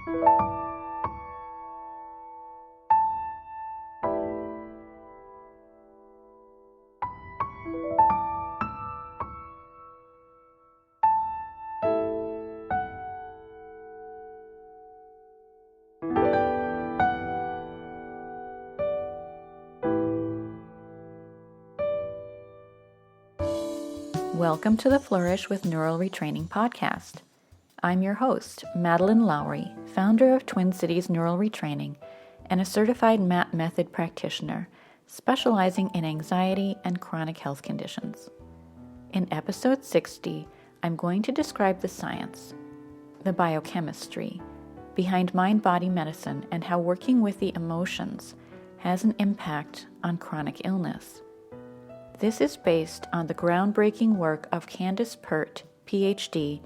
Welcome to the Flourish with Neural Retraining podcast. I'm your host, Madeline Lowry, founder of Twin Cities Neural Retraining and a certified MAP method practitioner specializing in anxiety and chronic health conditions. In episode 60, I'm going to describe the science, the biochemistry, behind mind-body medicine and how working with the emotions has an impact on chronic illness. This is based on the groundbreaking work of Candace Pert, PhD,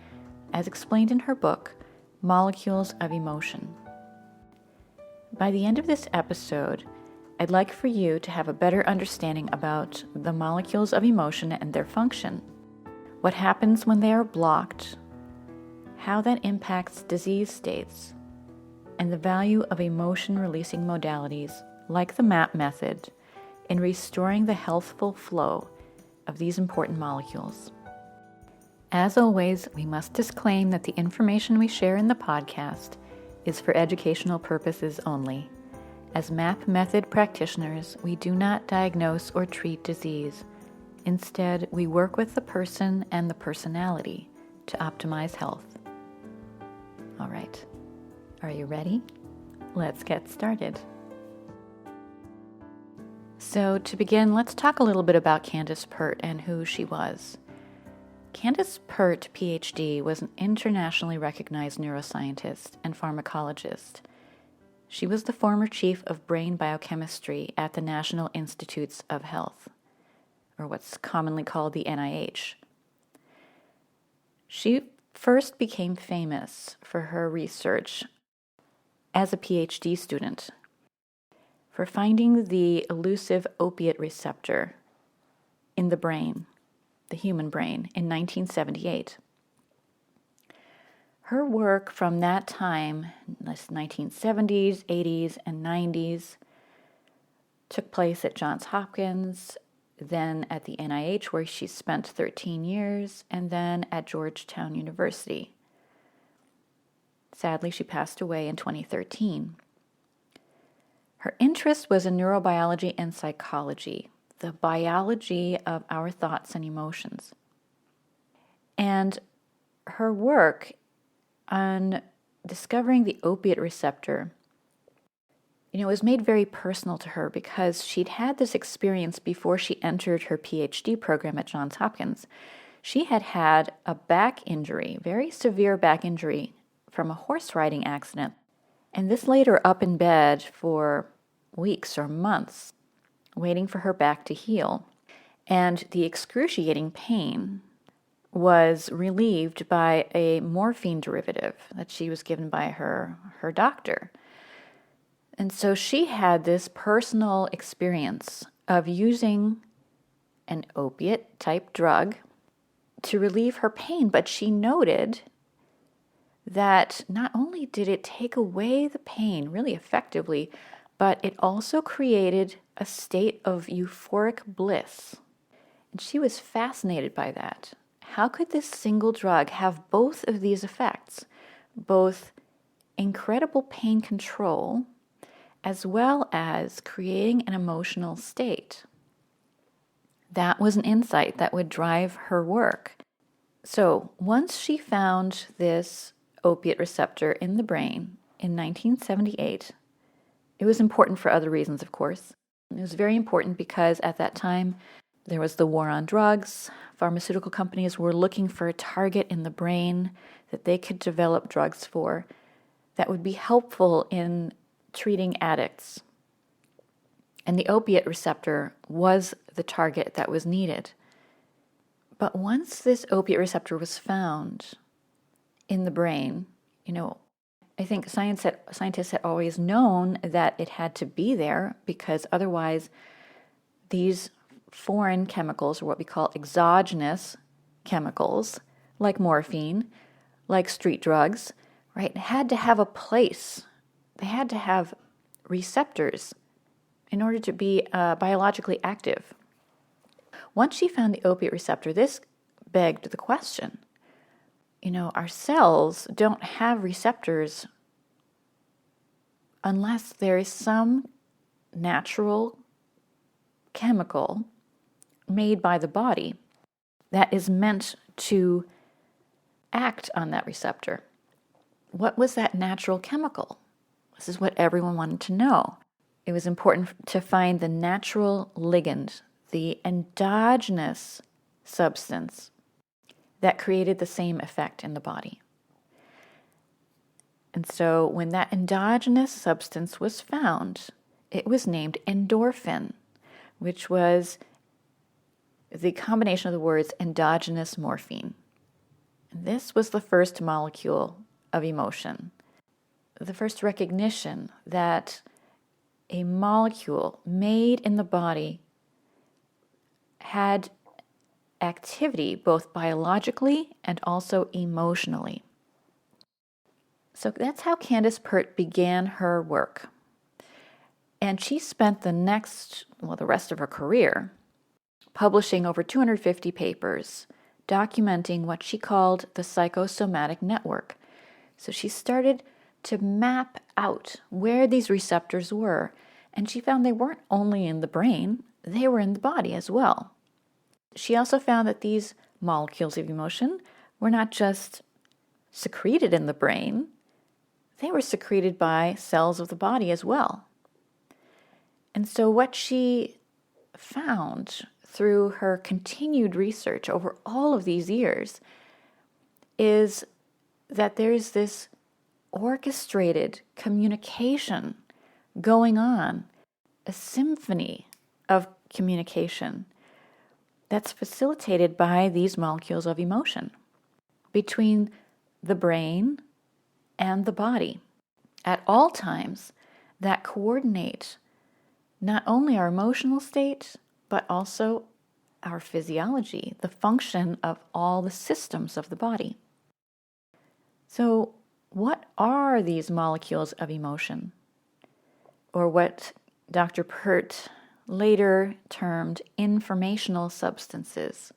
as explained in her book, Molecules of Emotion. By the end of this episode, I'd like for you to have a better understanding about the molecules of emotion and their function, what happens when they are blocked, how that impacts disease states, and the value of emotion-releasing modalities like the MAP method in restoring the healthful flow of these important molecules. As always, we must disclaim that the information we share in the podcast is for educational purposes only. As MAP method practitioners, we do not diagnose or treat disease. Instead, we work with the person and the personality to optimize health. All right, are you ready? Let's get started. So to begin, let's talk a little bit about Candace Pert and who she was. Candace Pert, PhD, was an internationally recognized neuroscientist and pharmacologist. She was the former chief of brain biochemistry at the National Institutes of Health, or what's commonly called the NIH. She first became famous for her research as a PhD student, for finding the elusive opiate receptor in the brain, the human brain, in 1978. Her work from that time, the 1970s, 80s, and 90s, took place at Johns Hopkins, then at the NIH, where she spent 13 years, and then at Georgetown University. Sadly, she passed away in 2013. Her interest was in neurobiology and psychology, the biology of our thoughts and emotions. And her work on discovering the opiate receptor, was made very personal to her because she'd had this experience before she entered her PhD program at Johns Hopkins. She had had a back injury, very severe back injury from a horse riding accident. And this laid her up in bed for weeks or months, waiting for her back to heal. And the excruciating pain was relieved by a morphine derivative that she was given by her doctor. And so she had this personal experience of using an opiate-type drug to relieve her pain, but she noted that not only did it take away the pain really effectively, but it also created a state of euphoric bliss. And she was fascinated by that. How could this single drug have both of these effects, both incredible pain control as well as creating an emotional state? That was an insight that would drive her work. So once she found this opiate receptor in the brain in 1978, it was important for other reasons, of course. It was very important because at that time, there was the war on drugs. Pharmaceutical companies were looking for a target in the brain that they could develop drugs for that would be helpful in treating addicts. And the opiate receptor was the target that was needed. But once this opiate receptor was found in the brain, I think scientists had always known that it had to be there because otherwise these foreign chemicals, or what we call exogenous chemicals, like morphine, like street drugs, right? It had to have a place. They had to have receptors in order to be biologically active. Once she found the opiate receptor, this begged the question, our cells don't have receptors unless there is some natural chemical made by the body that is meant to act on that receptor. What was that natural chemical? This is what everyone wanted to know. It was important to find the natural ligand, the endogenous substance that created the same effect in the body. And so when that endogenous substance was found, it was named endorphin, which was the combination of the words endogenous morphine. This was the first molecule of emotion, the first recognition that a molecule made in the body had activity both biologically and also emotionally. So that's how Candace Pert began her work. And she spent the rest of her career publishing over 250 papers, documenting what she called the psychosomatic network. So she started to map out where these receptors were, and she found they weren't only in the brain, they were in the body as well. She also found that these molecules of emotion were not just secreted in the brain, they were secreted by cells of the body as well. And so what she found through her continued research over all of these years is that there's this orchestrated communication going on, a symphony of communication that's facilitated by these molecules of emotion between the brain and the body at all times that coordinate not only our emotional state, but also our physiology, the function of all the systems of the body. So, what are these molecules of emotion? Or what Dr. Pert later termed informational substances.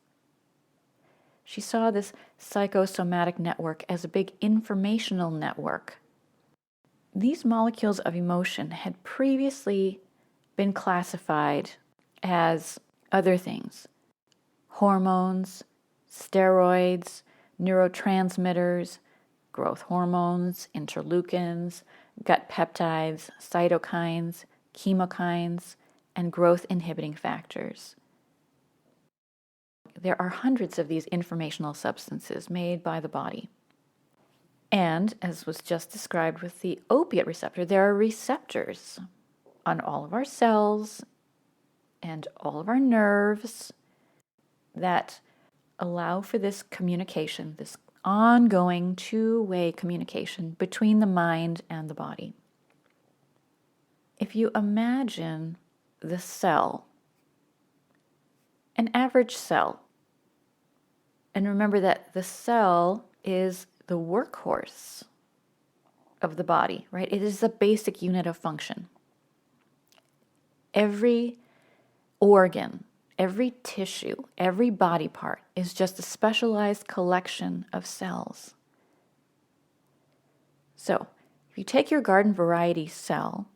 She saw this psychosomatic network as a big informational network. These molecules of emotion had previously been classified as other things: hormones, steroids, neurotransmitters, growth hormones, interleukins, gut peptides, cytokines, chemokines, and growth inhibiting factors. There are hundreds of these informational substances made by the body. And, as was just described with the opiate receptor, there are receptors on all of our cells and all of our nerves that allow for this communication, this ongoing two-way communication between the mind and the body. If you imagine the cell, an average cell, and remember that the cell is the workhorse of the body, right? It is the basic unit of function. Every organ, every tissue, every body part is just a specialized collection of cells. So, if you take your garden variety cell,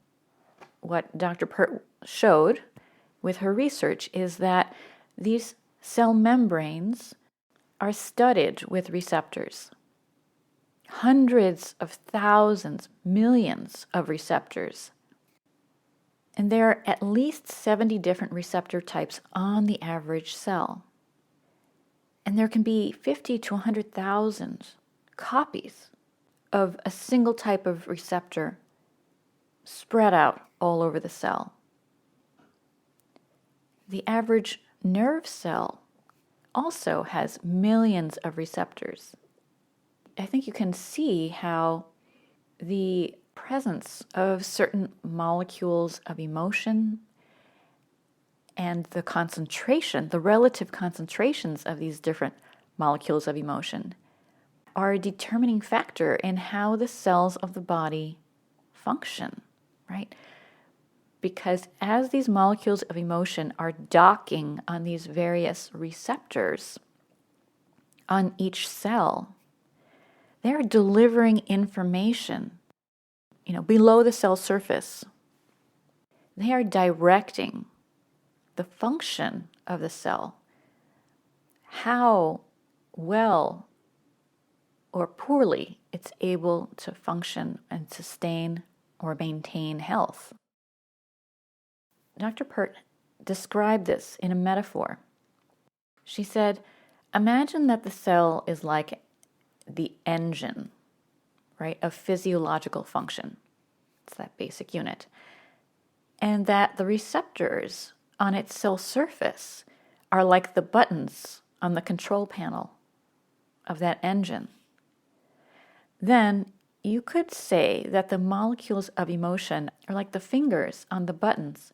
what Dr. Pert showed with her research is that these cell membranes are studded with receptors. Hundreds of thousands, millions of receptors. And there are at least 70 different receptor types on the average cell. And there can be 50 to 100,000 copies of a single type of receptor spread out all over the cell. The average nerve cell also has millions of receptors. I think you can see how the presence of certain molecules of emotion and the concentration, the relative concentrations of these different molecules of emotion are a determining factor in how the cells of the body function, right? Because as these molecules of emotion are docking on these various receptors on each cell, they're delivering information, below the cell surface. They are directing the function of the cell, how well or poorly it's able to function and sustain or maintain health. Dr. Pert described this in a metaphor. She said, imagine that the cell is like the engine, right, of physiological function. It's that basic unit. And that the receptors on its cell surface are like the buttons on the control panel of that engine. Then you could say that the molecules of emotion are like the fingers on the buttons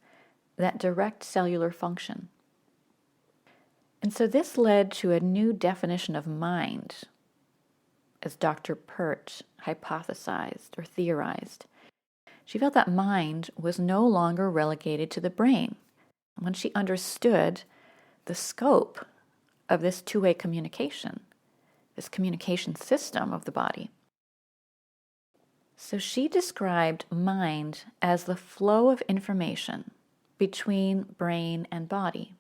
that direct cellular function. And so this led to a new definition of mind, as Dr. Pert hypothesized or theorized. She felt that mind was no longer relegated to the brain. When she understood the scope of this two-way communication, this communication system of the body. So she described mind as the flow of information between brain and body.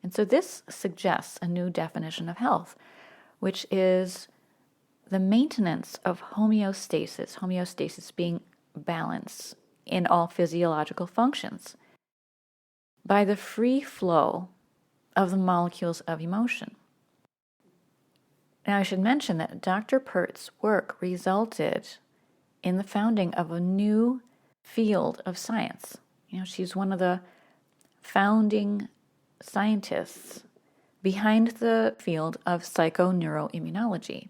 And so this suggests a new definition of health, which is the maintenance of homeostasis being balance in all physiological functions, by the free flow of the molecules of emotion. Now, I should mention that Dr. Pert's work resulted in the founding of a new field of science. She's one of the founding scientists behind the field of psychoneuroimmunology,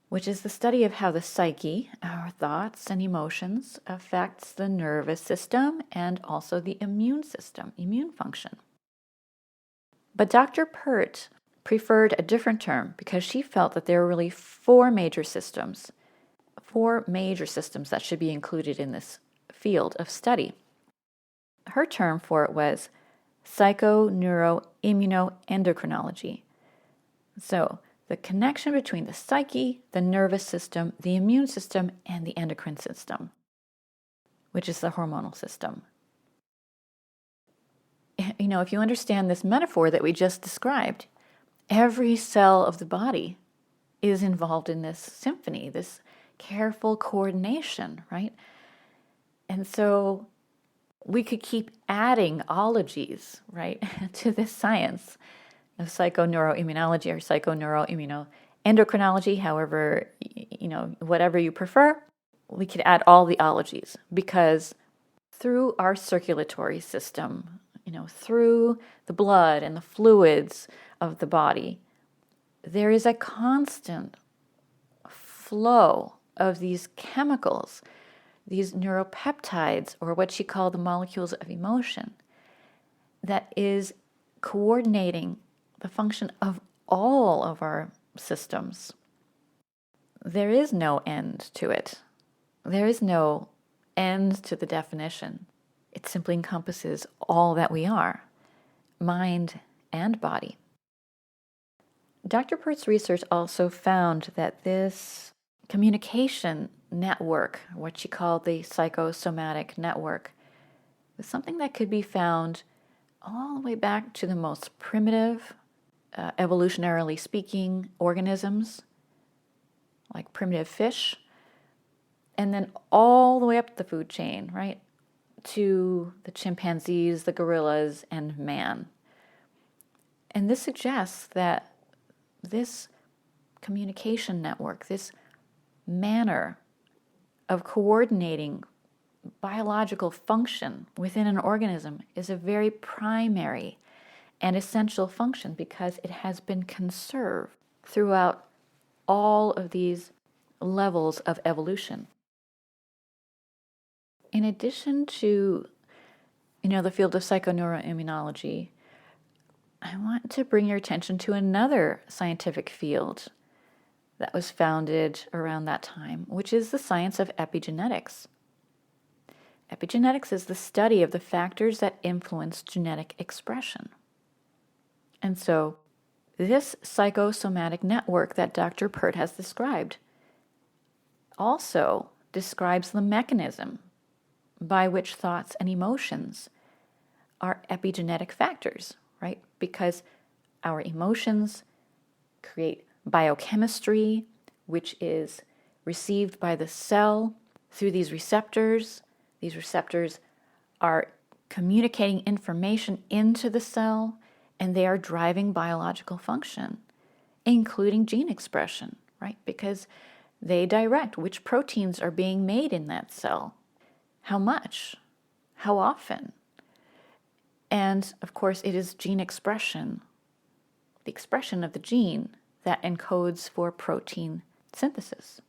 which is the study of how the psyche, our thoughts and emotions, affects the nervous system and also the immune system, immune function. But Dr. Pert preferred a different term because she felt that there were really four major systems that should be included in this field of study. Her term for it was psychoneuroimmunoendocrinology. So, the connection between the psyche, the nervous system, the immune system, and the endocrine system, which is the hormonal system. If you understand this metaphor that we just described, every cell of the body is involved in this symphony, this careful coordination, right? And so we could keep adding ologies, right, to this science of psychoneuroimmunology or psychoneuroimmunoendocrinology, however, whatever you prefer. We could add all the ologies because through our circulatory system, through the blood and the fluids of the body, there is a constant flow of these chemicals, these neuropeptides, or what she called the molecules of emotion, that is coordinating the function of all of our systems. There is no end to it. There is no end to the definition. It simply encompasses all that we are, mind and body. Dr. Pert's research also found that this communication network, what she called the psychosomatic network, was something that could be found all the way back to the most primitive, evolutionarily speaking, organisms, like primitive fish, and then all the way up the food chain, right, to the chimpanzees, the gorillas, and man. And this suggests that this communication network, this manner of coordinating biological function within an organism, is a very primary and essential function because it has been conserved throughout all of these levels of evolution. In addition to, the field of psychoneuroimmunology, I want to bring your attention to another scientific field that was founded around that time, which is the science of epigenetics. Epigenetics is the study of the factors that influence genetic expression. And so this psychosomatic network that Dr. Pert has described also describes the mechanism by which thoughts and emotions are epigenetic factors, right? Because our emotions create biochemistry, which is received by the cell through these receptors. These receptors are communicating information into the cell, and they are driving biological function, including gene expression, right? Because they direct which proteins are being made in that cell, how much, how often. And of course, it is gene expression, the expression of the gene, that encodes for protein synthesis.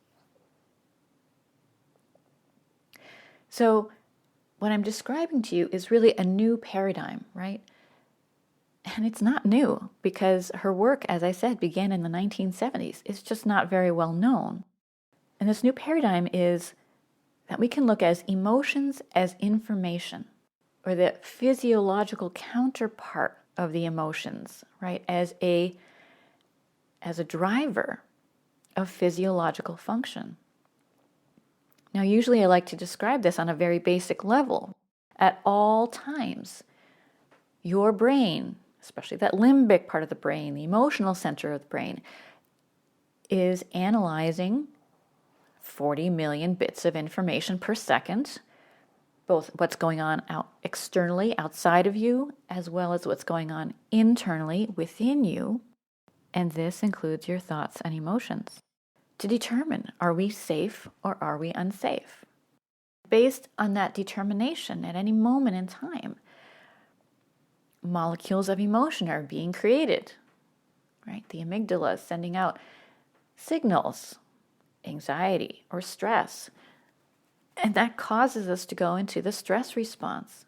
So what I'm describing to you is really a new paradigm, right? And it's not new because her work, as I said, began in the 1970s. It's just not very well known. And this new paradigm is that we can look at emotions as information, or the physiological counterpart of the emotions, right? As a driver of physiological function. Now, usually I like to describe this on a very basic level. At all times, your brain, especially that limbic part of the brain, the emotional center of the brain, is analyzing 40 million bits of information per second, both what's going on externally outside of you, as well as what's going on internally within you. And this includes your thoughts and emotions, to determine, are we safe or are we unsafe? Based on that determination at any moment in time, molecules of emotion are being created, right? The amygdala is sending out signals, anxiety or stress, and that causes us to go into the stress response.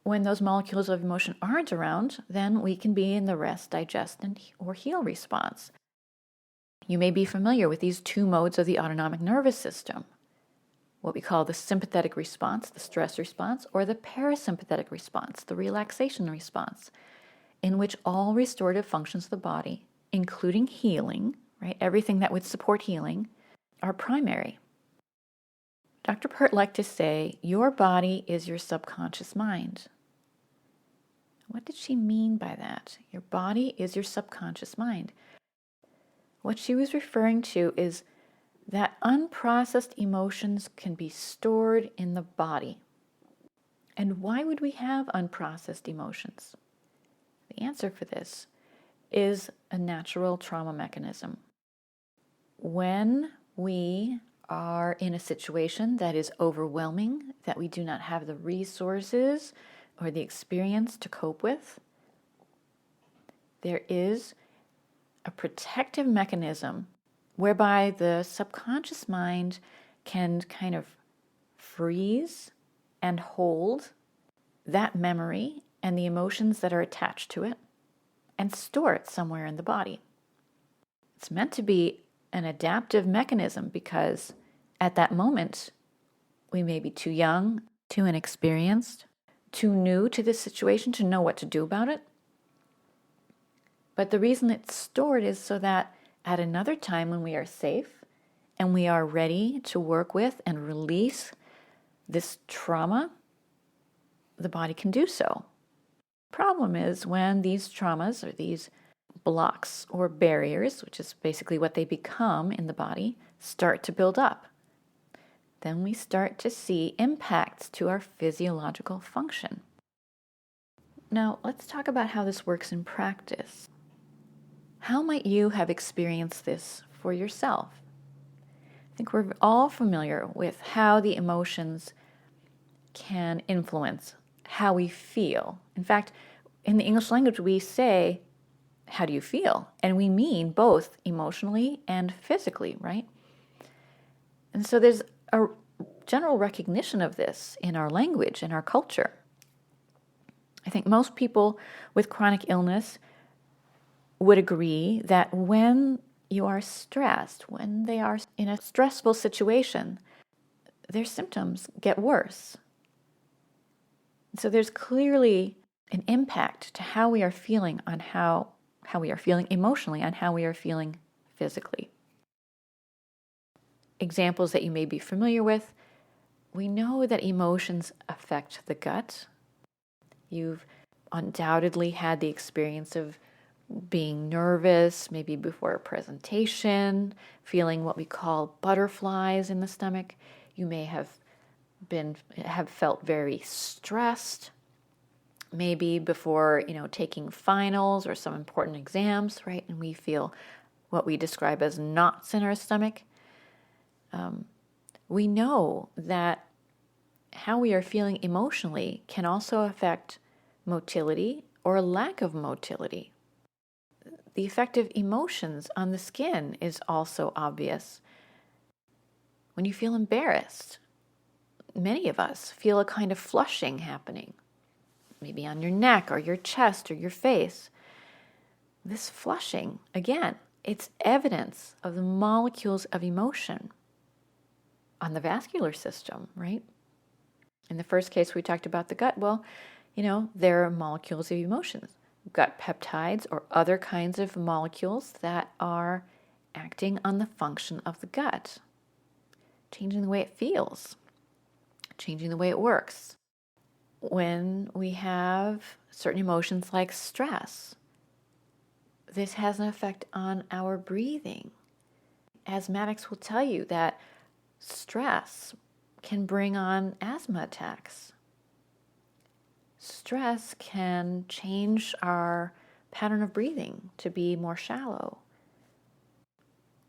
When those molecules of emotion aren't around, then we can be in the rest, digest, or heal response. You may be familiar with these two modes of the autonomic nervous system, what we call the sympathetic response, the stress response, or the parasympathetic response, the relaxation response, in which all restorative functions of the body, including healing, right, everything that would support healing, are primary. Dr. Pert liked to say, your body is your subconscious mind. What did she mean by that? Your body is your subconscious mind. What she was referring to is that unprocessed emotions can be stored in the body. And why would we have unprocessed emotions? The answer for this is a natural trauma mechanism. When we are in a situation that is overwhelming, that we do not have the resources or the experience to cope with, there is a protective mechanism whereby the subconscious mind can kind of freeze and hold that memory and the emotions that are attached to it and store it somewhere in the body. It's meant to be an adaptive mechanism because at that moment we may be too young, too inexperienced, too new to this situation to know what to do about it. But the reason it's stored is so that at another time when we are safe and we are ready to work with and release this trauma, the body can do so. Problem is when these traumas or these blocks or barriers, which is basically what they become in the body, start to build up. Then we start to see impacts to our physiological function. Now, let's talk about how this works in practice. How might you have experienced this for yourself? I think we're all familiar with how the emotions can influence how we feel. In fact, in the English language, we say, how do you feel? And we mean both emotionally and physically, right? And so there's a general recognition of this in our language, in our culture. I think most people with chronic illness would agree that when you are stressed, when they are in a stressful situation, their symptoms get worse. So there's clearly an impact to how we are feeling on how we are feeling emotionally, on how we are feeling physically. Examples that you may be familiar with, we know that emotions affect the gut. You've undoubtedly had the experience of being nervous, maybe before a presentation, feeling what we call butterflies in the stomach. You may have felt very stressed, maybe before, taking finals or some important exams, right? And we feel what we describe as knots in our stomach. We know that how we are feeling emotionally can also affect motility or lack of motility. The effect of emotions on the skin is also obvious. When you feel embarrassed, many of us feel a kind of flushing happening, maybe on your neck or your chest or your face. This flushing, again, it's evidence of the molecules of emotion on the vascular system, right? In the first case, we talked about the gut. Well, there are molecules of emotions, gut peptides or other kinds of molecules that are acting on the function of the gut, changing the way it feels, changing the way it works. When we have certain emotions like stress, this has an effect on our breathing. Asthmatics will tell you that stress can bring on asthma attacks. Stress can change our pattern of breathing to be more shallow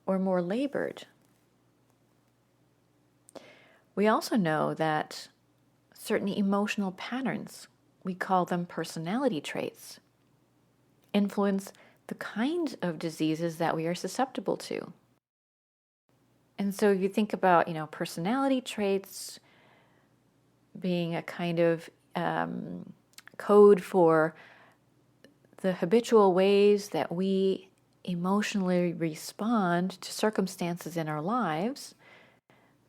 or more labored. We also know that certain emotional patterns, we call them personality traits, influence the kind of diseases that we are susceptible to. And so if you think about, personality traits being a kind of code for the habitual ways that we emotionally respond to circumstances in our lives,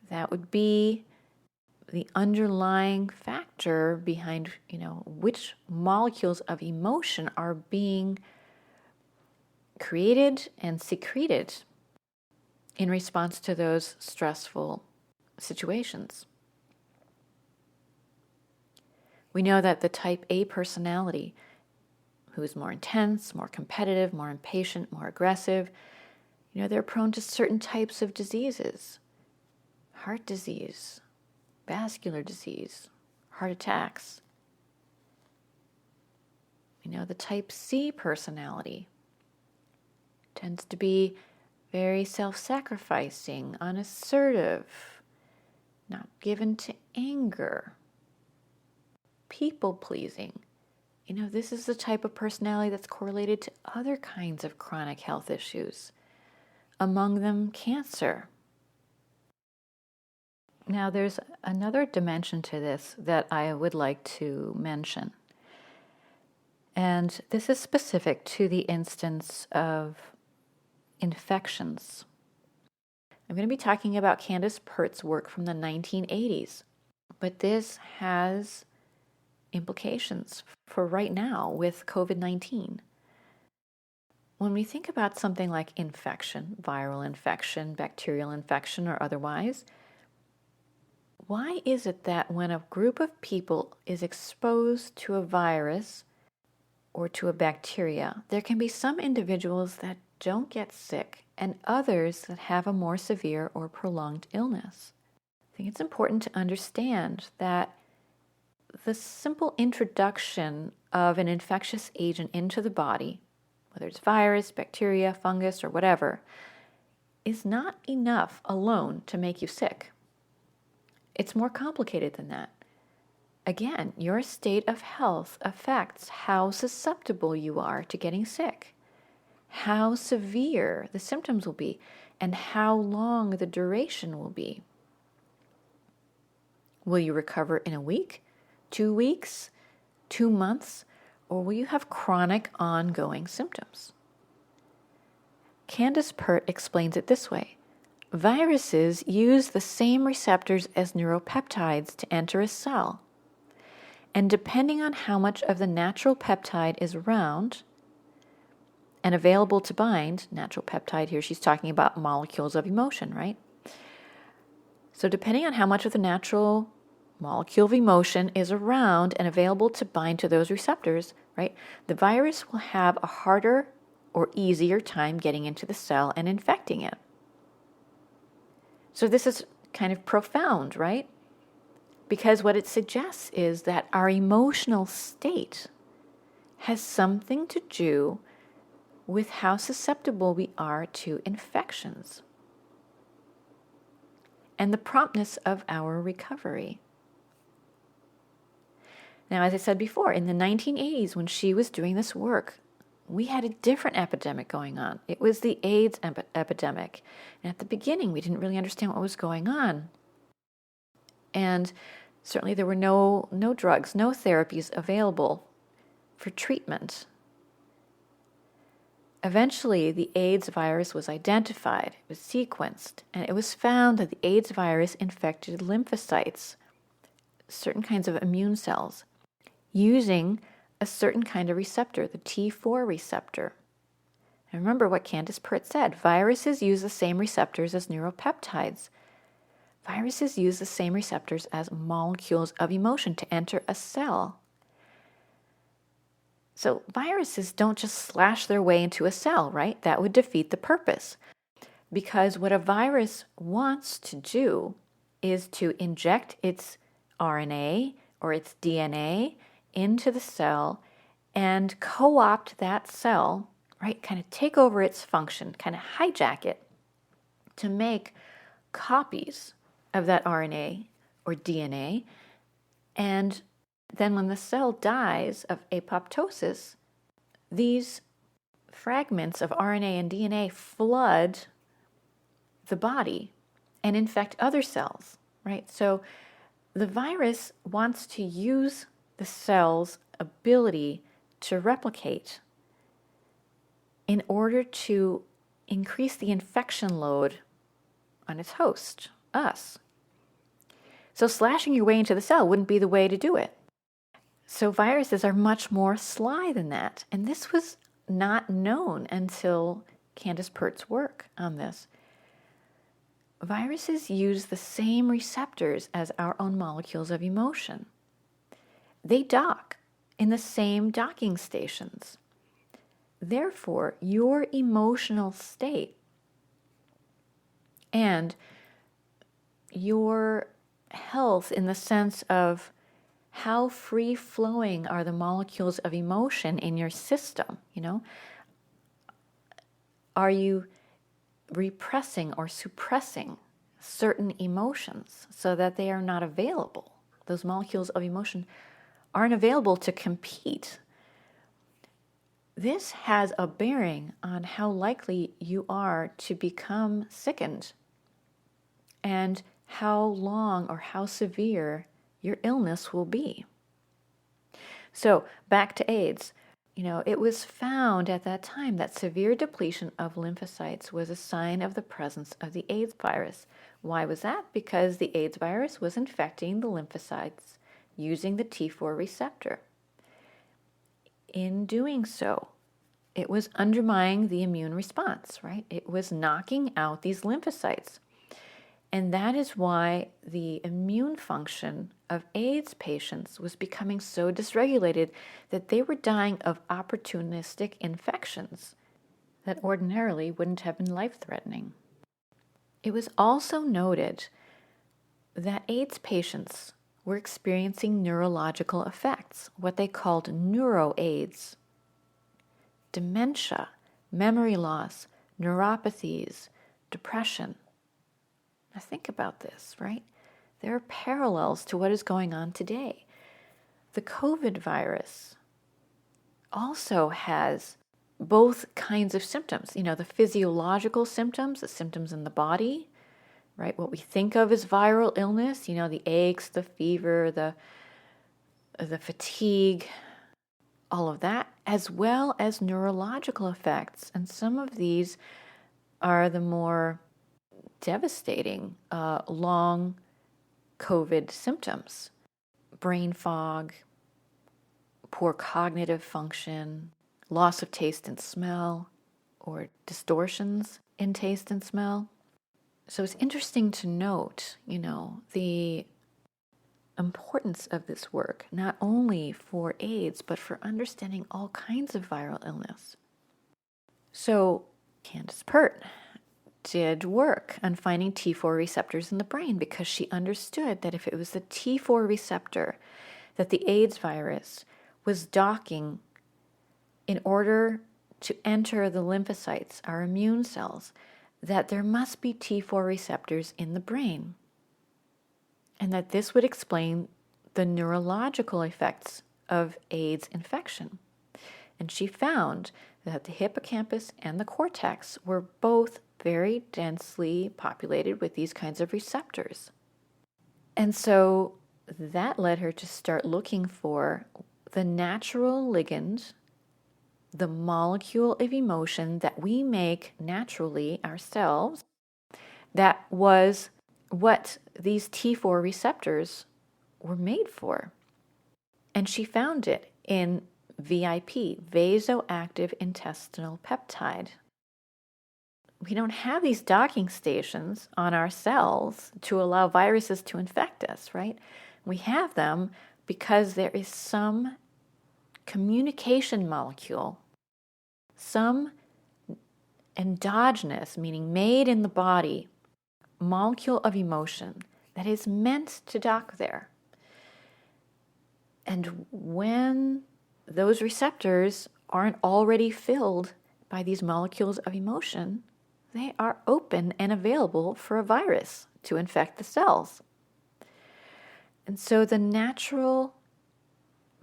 that would be the underlying factor behind, which molecules of emotion are being created and secreted in response to those stressful situations. We know that the type A personality, who is more intense, more competitive, more impatient, more aggressive, they're prone to certain types of diseases: heart disease, vascular disease, heart attacks. The type C personality tends to be very self-sacrificing, unassertive, not given to anger, people-pleasing. This is the type of personality that's correlated to other kinds of chronic health issues, among them cancer. Now, there's another dimension to this that I would like to mention. And this is specific to the instance of infections. I'm going to be talking about Candace Pert's work from the 1980s, but this has implications for right now with COVID-19. When we think about something like infection, viral infection, bacterial infection, or otherwise, why is it that when a group of people is exposed to a virus or to a bacteria, there can be some individuals that don't get sick and others that have a more severe or prolonged illness? I think it's important to understand that the simple introduction of an infectious agent into the body, whether it's virus, bacteria, fungus, or whatever, is not enough alone to make you sick. It's more complicated than that. Again, your state of health affects how susceptible you are to getting sick, how severe the symptoms will be, and how long the duration will be. Will you recover in a week, 2 weeks, 2 months, or will you have chronic ongoing symptoms? Candace Pert explains it this way. Viruses use the same receptors as neuropeptides to enter a cell. And depending on how much of the natural peptide is around and available to bind, natural peptide here, she's talking about molecules of emotion, right? So depending on how much of the natural molecule of emotion is around and available to bind to those receptors, right, the virus will have a harder or easier time getting into the cell and infecting it. So this is kind of profound, right? Because what it suggests is that our emotional state has something to do with how susceptible we are to infections and the promptness of our recovery. Now, as I said before, in the 1980s, when she was doing this work, we had a different epidemic going on. It was the AIDS epidemic. And at the beginning, we didn't really understand what was going on. And certainly there were no drugs, no therapies available for treatment. Eventually, the AIDS virus was identified, it was sequenced, and it was found that the AIDS virus infected lymphocytes, certain kinds of immune cells, using a certain kind of receptor, the T4 receptor. And remember what Candace Pert said, viruses use the same receptors as neuropeptides. Viruses use the same receptors as molecules of emotion to enter a cell. So viruses don't just slash their way into a cell, right? That would defeat the purpose. Because what a virus wants to do is to inject its RNA or its DNA into the cell and co-opt that cell, right? Kind of take over its function, kind of hijack it to make copies of that RNA or DNA. And then when the cell dies of apoptosis, these fragments of RNA and DNA flood the body and infect other cells, right? So the virus wants to use the cell's ability to replicate in order to increase the infection load on its host, us. So slashing your way into the cell wouldn't be the way to do it. So viruses are much more sly than that. And this was not known until Candace Pert's work on this. Viruses use the same receptors as our own molecules of emotion. They dock in the same docking stations. Therefore, your emotional state and your health in the sense of how free-flowing are the molecules of emotion in your system, Are you repressing or suppressing certain emotions so that they are not available? Those molecules of emotion aren't available to compete. This has a bearing on how likely you are to become sickened and how long or how severe your illness will be. So back to AIDS. It was found at that time that severe depletion of lymphocytes was a sign of the presence of the AIDS virus. Why was that? Because the AIDS virus was infecting the lymphocytes using the T4 receptor. In doing so, it was undermining the immune response, right? It was knocking out these lymphocytes. And that is why the immune function of AIDS patients was becoming so dysregulated that they were dying of opportunistic infections that ordinarily wouldn't have been life-threatening. It was also noted that AIDS patients were experiencing neurological effects, what they called neuro-AIDS. Dementia, memory loss, neuropathies, depression. Now think about this, right? There are parallels to what is going on today. The COVID virus also has both kinds of symptoms. The physiological symptoms, the symptoms in the body, right? What we think of as viral illness, the aches, the fever, the fatigue, all of that, as well as neurological effects. And some of these are the more devastating long COVID symptoms: brain fog, poor cognitive function, loss of taste and smell, or distortions in taste and smell. So it's interesting to note, the importance of this work, not only for AIDS, but for understanding all kinds of viral illness. So Candace Pert did work on finding T4 receptors in the brain because she understood that if it was the T4 receptor that the AIDS virus was docking in order to enter the lymphocytes, our immune cells, that there must be T4 receptors in the brain, and that this would explain the neurological effects of AIDS infection. And she found that the hippocampus and the cortex were both very densely populated with these kinds of receptors. And so that led her to start looking for the natural ligand, the molecule of emotion that we make naturally ourselves, that was what these T4 receptors were made for. And she found it in VIP, vasoactive intestinal peptide. We don't have these docking stations on our cells to allow viruses to infect us, right? We have them because there is some communication molecule, some endogenous, meaning made in the body, molecule of emotion that is meant to dock there. And when those receptors aren't already filled by these molecules of emotion, they are open and available for a virus to infect the cells. And so the natural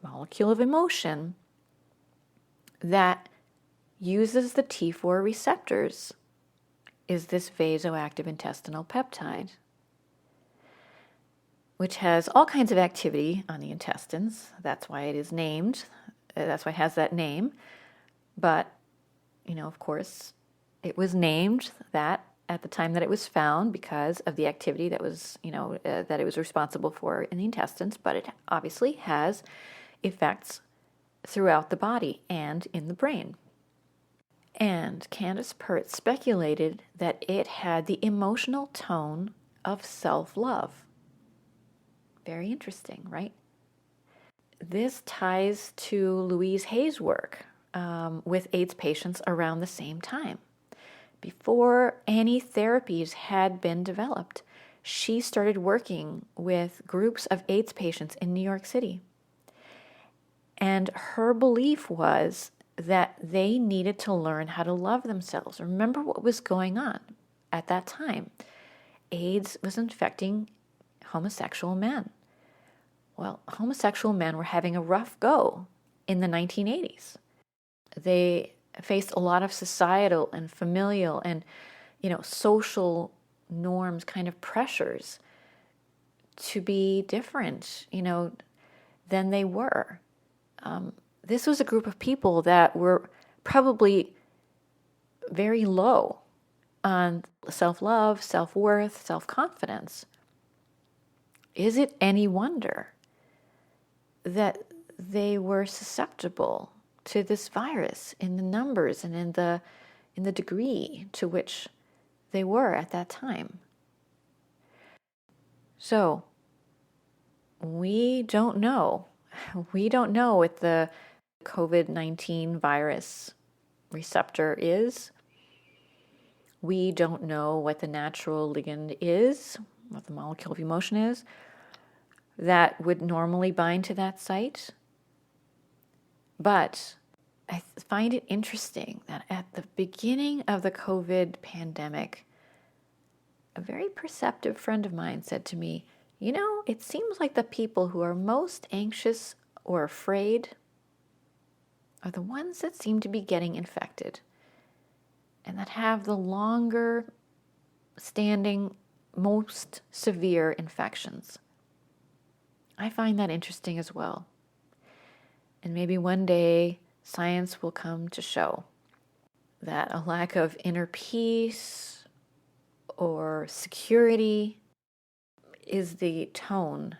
molecule of emotion that uses the T4 receptors is this vasoactive intestinal peptide, which has all kinds of activity on the intestines. That's why it is named. That's why it has that name. But, of course, it was named that at the time that it was found because of the activity that was, that it was responsible for in the intestines. But it obviously has effects throughout the body and in the brain. And Candace Pert speculated that it had the emotional tone of self-love. Very interesting, right? This ties to Louise Hay's work with AIDS patients around the same time. Before any therapies had been developed, she started working with groups of AIDS patients in New York City. And her belief was that they needed to learn how to love themselves. Remember what was going on at that time. AIDS was infecting homosexual men. Well, homosexual men were having a rough go in the 1980s. They faced a lot of societal and familial and, social norms, kind of pressures to be different, than they were. This was a group of people that were probably very low on self-love, self-worth, self-confidence. Is it any wonder that they were susceptible to this virus in the numbers and in the degree to which they were at that time? So, we don't know. We don't know what the COVID-19 virus receptor is. We don't know what the natural ligand is, what the molecule of emotion is, that would normally bind to that site. But I find it interesting that at the beginning of the COVID pandemic, a very perceptive friend of mine said to me, it seems like the people who are most anxious or afraid are the ones that seem to be getting infected and that have the longer standing, most severe infections. I find that interesting as well. And maybe one day science will come to show that a lack of inner peace or security is the tone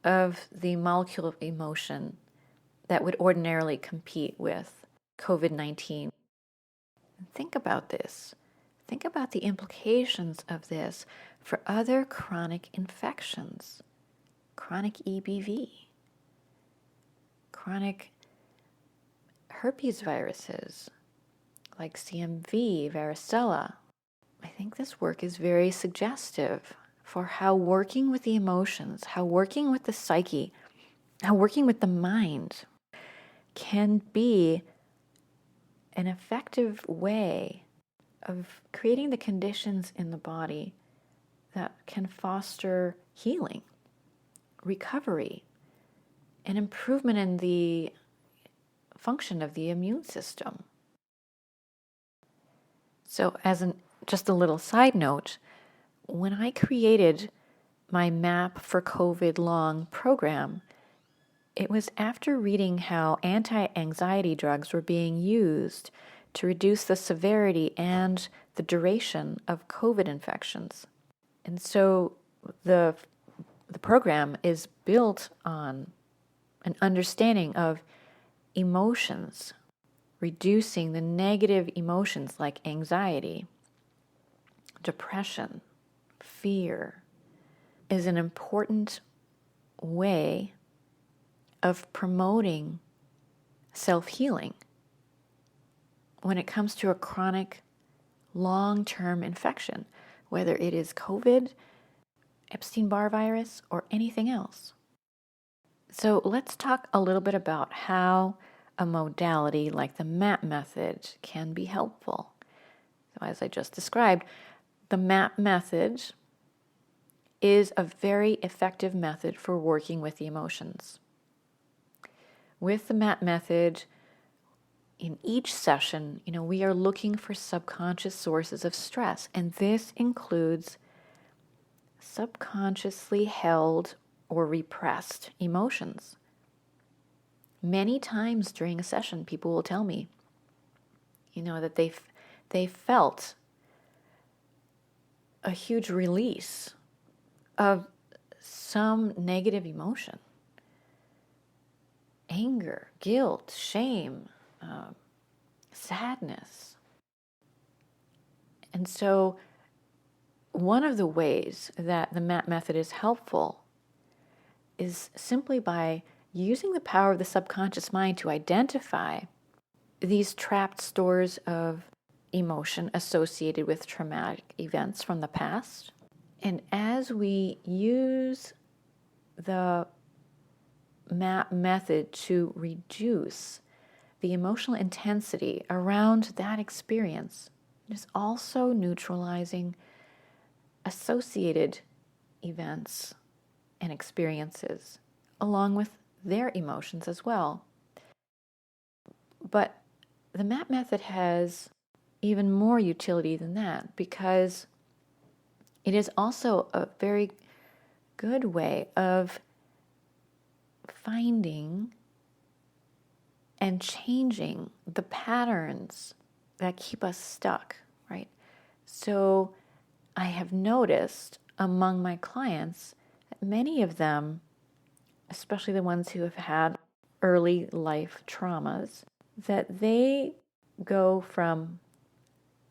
of the molecule of emotion that would ordinarily compete with COVID-19. Think about this. Think about the implications of this for other chronic infections, chronic EBV, chronic herpes viruses like CMV, varicella. I think this work is very suggestive for how working with the emotions, how working with the psyche, how working with the mind can be an effective way of creating the conditions in the body that can foster healing, recovery, and improvement in the function of the immune system. So just a little side note, when I created my Map for COVID Long program, it was after reading how anti-anxiety drugs were being used to reduce the severity and the duration of COVID infections. And so the program is built on an understanding of emotions, reducing the negative emotions like anxiety, depression, fear, is an important way of promoting self-healing when it comes to a chronic, long-term infection, whether it is COVID, Epstein-Barr virus, or anything else. So let's talk a little bit about how a modality like the MAP method can be helpful. So as I just described, the MAP method is a very effective method for working with the emotions. With the MAP method, in each session, we are looking for subconscious sources of stress, and this includes subconsciously held or repressed emotions. Many times during a session, people will tell me, that they felt a huge release of some negative emotion. Anger, guilt, shame, sadness. And so one of the ways that the MAP method is helpful is simply by using the power of the subconscious mind to identify these trapped stores of emotion associated with traumatic events from the past. And as we use the MAP method to reduce the emotional intensity around that experience, it is also neutralizing associated events and experiences along with their emotions as well. But the MAP method has even more utility than that, because it is also a very good way of finding and changing the patterns that keep us stuck, right? So I have noticed among my clients that many of them, especially the ones who have had early life traumas, that they go from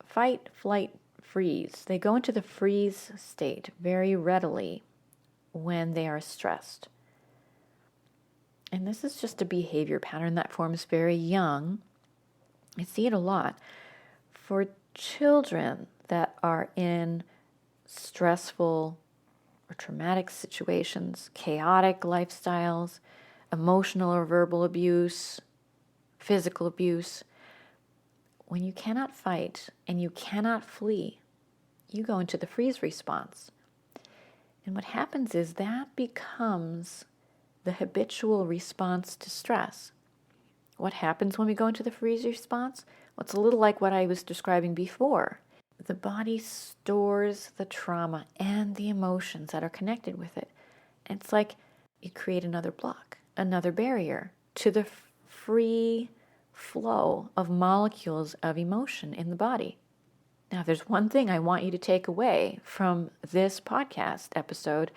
fight, flight, freeze. They go into the freeze state very readily when they are stressed. And this is just a behavior pattern that forms very young. I see it a lot. For children that are in stressful or traumatic situations, chaotic lifestyles, emotional or verbal abuse, physical abuse, when you cannot fight and you cannot flee, you go into the freeze response. And what happens is that becomes the habitual response to stress. What happens when we go into the freeze response? Well, it's a little like what I was describing before. The body stores the trauma and the emotions that are connected with it. It's like you create another block, another barrier to the free flow of molecules of emotion in the body. Now, if there's one thing I want you to take away from this podcast episode,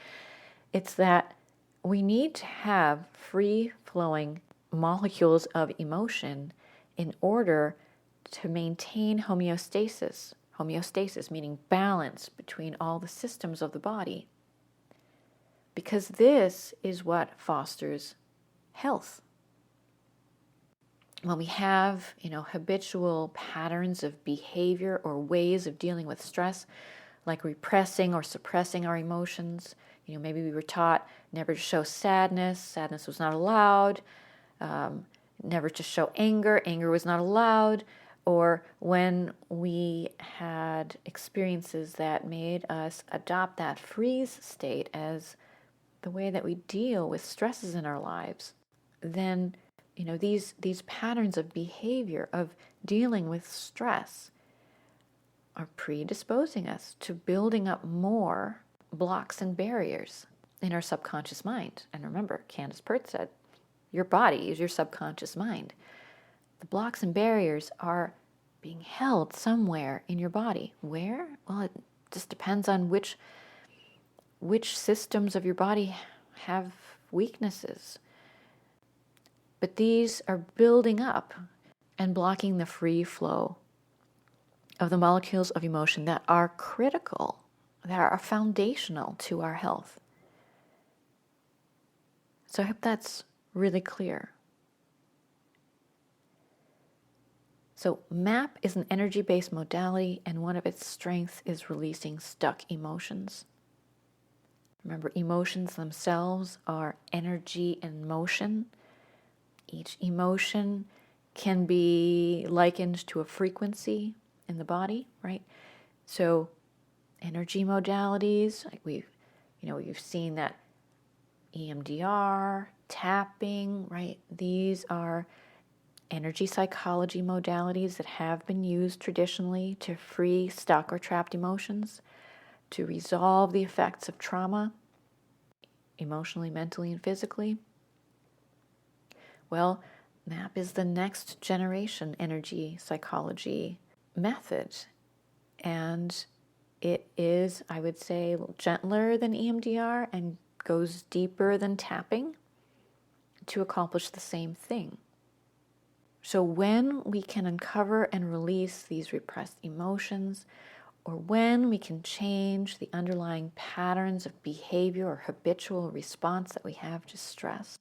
it's that we need to have free-flowing molecules of emotion in order to maintain homeostasis. Homeostasis meaning balance between all the systems of the body. Because this is what fosters health. When we have, habitual patterns of behavior or ways of dealing with stress, like repressing or suppressing our emotions, maybe we were taught never to show sadness. Sadness was not allowed. Never to show anger. Anger was not allowed. Or when we had experiences that made us adopt that freeze state as the way that we deal with stresses in our lives, then these patterns of behavior of dealing with stress are predisposing us to building up more blocks and barriers in our subconscious mind. And remember, Candace Pert said, your body is your subconscious mind. The blocks and barriers are being held somewhere in your body. Where? Well, it just depends on which systems of your body have weaknesses. But these are building up and blocking the free flow of the molecules of emotion that are critical, that are foundational to our health. So I hope that's really clear. So MAP is an energy-based modality, and one of its strengths is releasing stuck emotions. Remember, emotions themselves are energy in motion. Each emotion can be likened to a frequency in the body, right? So energy modalities, like we've seen that EMDR, tapping, right? These are energy psychology modalities that have been used traditionally to free stuck or trapped emotions, to resolve the effects of trauma, emotionally, mentally, and physically. Well, MAP is the next generation energy psychology method, and it is, I would say, gentler than EMDR and goes deeper than tapping to accomplish the same thing. So when we can uncover and release these repressed emotions, or when we can change the underlying patterns of behavior or habitual response that we have to stress,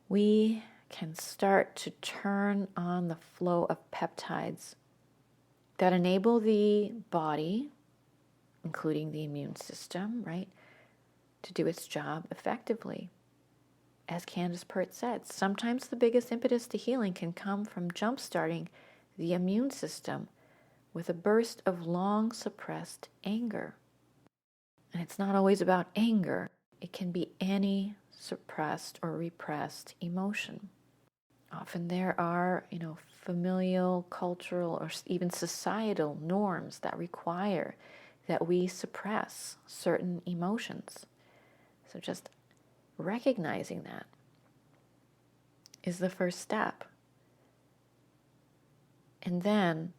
we can start to turn on the flow of peptides that enable the body, including the immune system, right, to do its job effectively. As Candace Pert said, sometimes the biggest impetus to healing can come from jump-starting the immune system with a burst of long-suppressed anger. And it's not always about anger. It can be any suppressed or repressed emotion. Often there are, familial, cultural, or even societal norms that require that we suppress certain emotions. So just recognizing that is the first step. And then,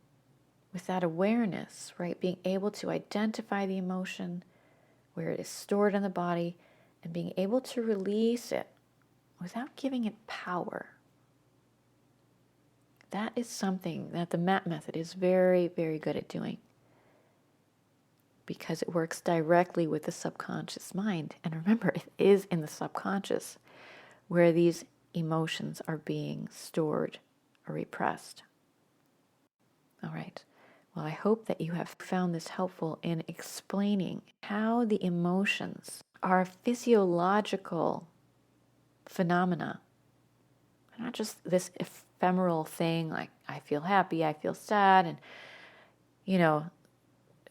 with that awareness, right, being able to identify the emotion, where it is stored in the body, and being able to release it without giving it power. That is something that the MAP method is very, very good at doing, because it works directly with the subconscious mind. And remember, it is in the subconscious where these emotions are being stored or repressed. All right. Well, I hope that you have found this helpful in explaining how the emotions are physiological phenomena, not just this ephemeral thing like I feel happy, I feel sad, and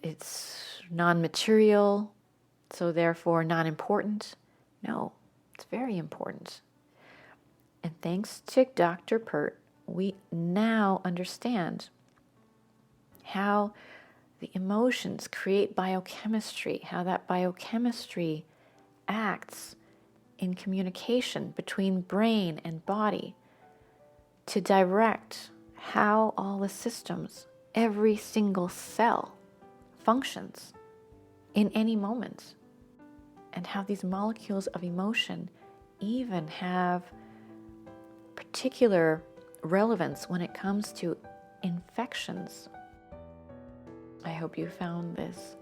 it's non-material, so therefore non-important. No, it's very important. And thanks to Dr. Pert, we now understand how the emotions create biochemistry, how that biochemistry acts in communication between brain and body to direct how all the systems, every single cell functions in any moment, and how these molecules of emotion even have particular relevance when it comes to infections. I hope you found this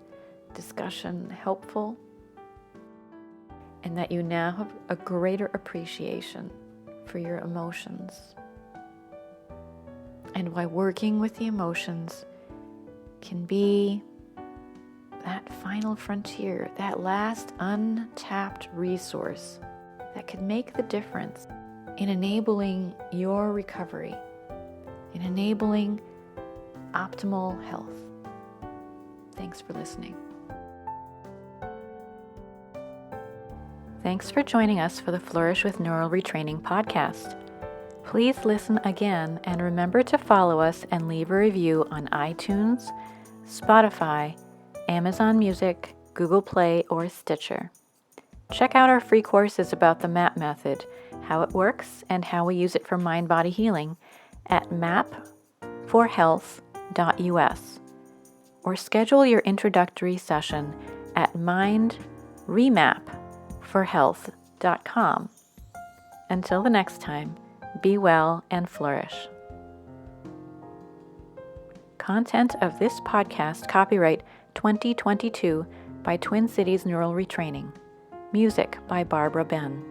discussion helpful and that you now have a greater appreciation for your emotions and why working with the emotions can be that final frontier, that last untapped resource that could make the difference in enabling your recovery, in enabling optimal health. Thanks for listening. Thanks for joining us for the Flourish with Neural Retraining podcast. Please listen again and remember to follow us and leave a review on iTunes, Spotify, Amazon Music, Google Play, or Stitcher. Check out our free courses about the MAP method, how it works, and how we use it for mind-body healing at mapforhealth.us, or schedule your introductory session at mindremapforhealth.com. Until the next time, be well and flourish. Content of this podcast copyright 2022 by Twin Cities Neural Retraining. Music by Barbara Ben.